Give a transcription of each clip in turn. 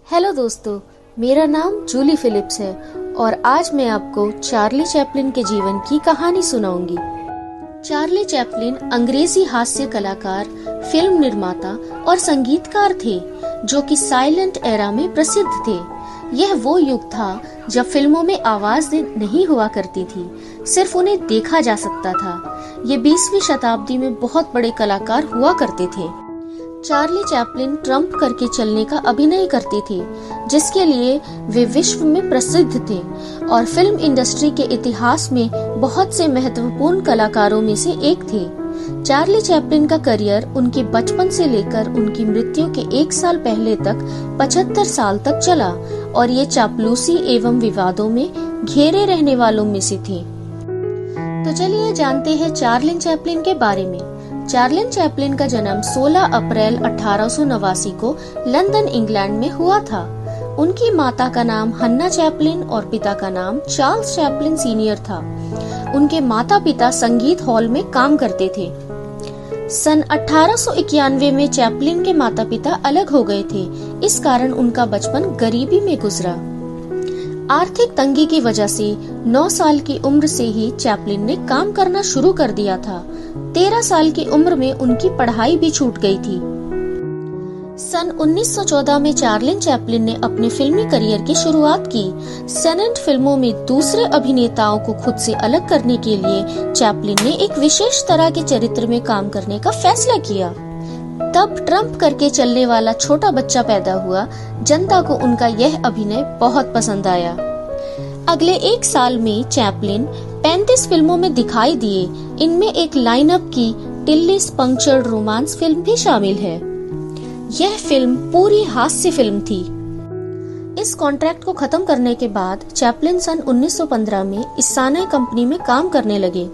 Hello दोस्तों, मेरा नाम जूली फिलिप्स है और आज मैं आपको चार्ली चैपलिन के जीवन की कहानी सुनाऊंगी। चार्ली चैपलिन अंग्रेजी हास्य कलाकार, फिल्म निर्माता और संगीतकार थे जो कि साइलेंट एरा में प्रसिद्ध थे। यह वो युग था जब फिल्मों में आवाज नहीं हुआ करती थी, सिर्फ उन्हें देखा जा सकता था। ये 20वीं शताब्दी में बहुत बड़े कलाकार हुआ करते थे। चार्ली चैपलिन ट्रम्प करके चलने का अभिनय करते थे, जिसके लिए वे विश्व में प्रसिद्ध थे और फिल्म इंडस्ट्री के इतिहास में बहुत से महत्वपूर्ण कलाकारों में से एक थे। चार्ली चैपलिन का करियर उनके बचपन से लेकर उनकी मृत्यु के 1 साल पहले तक 75 साल तक चला और ये चापलूसी एवं विवादों में घेरे रहने वालों में से थे। तो चलिए जानते हैं चार्ली चैपलिन के बारे में। चार्ली चैपलिन का जन्म 16 अप्रैल 1889 को लंदन, इंग्लैंड में हुआ था। उनकी माता का नाम हन्ना चैपलिन और पिता का नाम चार्ल्स चैपलिन सीनियर था। उनके माता पिता संगीत हॉल में काम करते थे। सन 1891 में चैपलिन के माता पिता अलग हो गए थे, इस कारण उनका बचपन गरीबी में गुजरा। आर्थिक तंगी की वजह से 9 साल की उम्र से ही चैपलिन ने काम करना शुरू कर दिया था। 13 साल की उम्र में उनकी पढ़ाई भी छूट गई थी। सन 1914 में चार्ली चैपलिन ने अपने फिल्मी करियर की शुरुआत की। सैनेट फिल्मों में दूसरे अभिनेताओं को खुद से अलग करने के लिए चैपलिन ने एक विशेष तरह के चरित्र में काम करने का फैसला किया। तब ट्रम्प करके चलने वाला छोटा बच्चा पैदा हुआ। जनता को उनका यह अभिनय बहुत पसंद आया। अगले 1 साल में चैपलिन 35 फिल्मों में दिखाई दिए। इनमें एक लाइनअप की टिल्लीज पंक्चर्ड रोमांस फिल्म भी शामिल है। यह फिल्म पूरी हास्य फिल्म थी। इस कॉन्ट्रैक्ट को खत्म करने के बाद चैपलिन सन 1915 में इसाना कंपनी में काम करने लगे,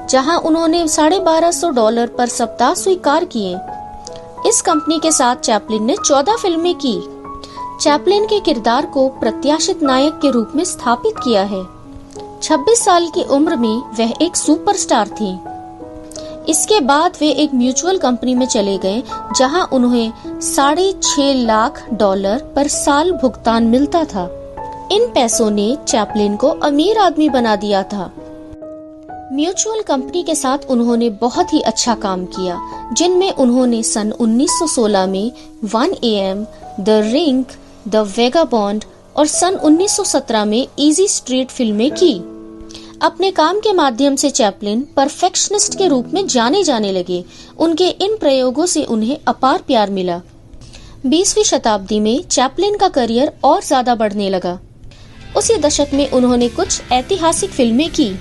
जहां उन्होंने $1250 पर सप्ताह स्वीकार किए। इस कंपनी के साथ चैपलिन ने 14 फिल्में की। चैपलिन के किरदार को प्रत्याशित नायक के रूप में स्थापित किया है। 26 साल की उम्र में वह एक सुपरस्टार थी। इसके बाद वे एक म्यूचुअल कंपनी में चले गए, जहां उन्हें $6.5 लाख पर साल भुगतान मिलता था। इन पैसों ने चैपलिन को अमीर आदमी बना दिया था। म्यूचुअल कंपनी के साथ उन्होंने बहुत ही अच्छा काम किया, जिनमें उन्होंने सन 1916 में 1 AM, the ring, the vagabond और सन 1917 में इजी स्ट्रीट फिल्में की। अपने काम के माध्यम से चैपलिन परफेक्शनिस्ट के रूप में जाने जाने लगे। उनके इन प्रयोगों से उन्हें अपार प्यार मिला। 20वीं शताब्दी में चैपलिन का करियर और ज्यादा बढ़ने लगा। उसी दशक में उन्होंने कुछ ऐतिहासिक फिल्में की।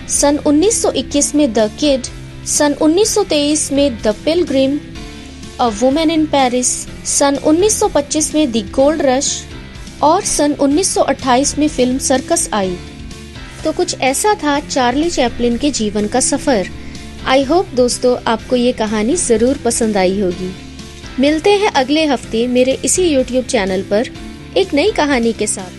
सन 1921 में द किड, सन 1923 में the pilgrim, a woman in Paris, सन 1925 में द गोल्ड रश और सन 1928 में फिल्म सर्कस आई। तो कुछ ऐसा था चार्ली चैपलिन के जीवन का सफर। आई होप दोस्तों आपको ये कहानी जरूर पसंद आई होगी। मिलते हैं अगले हफ्ते मेरे इसी YouTube चैनल पर एक नई कहानी के साथ।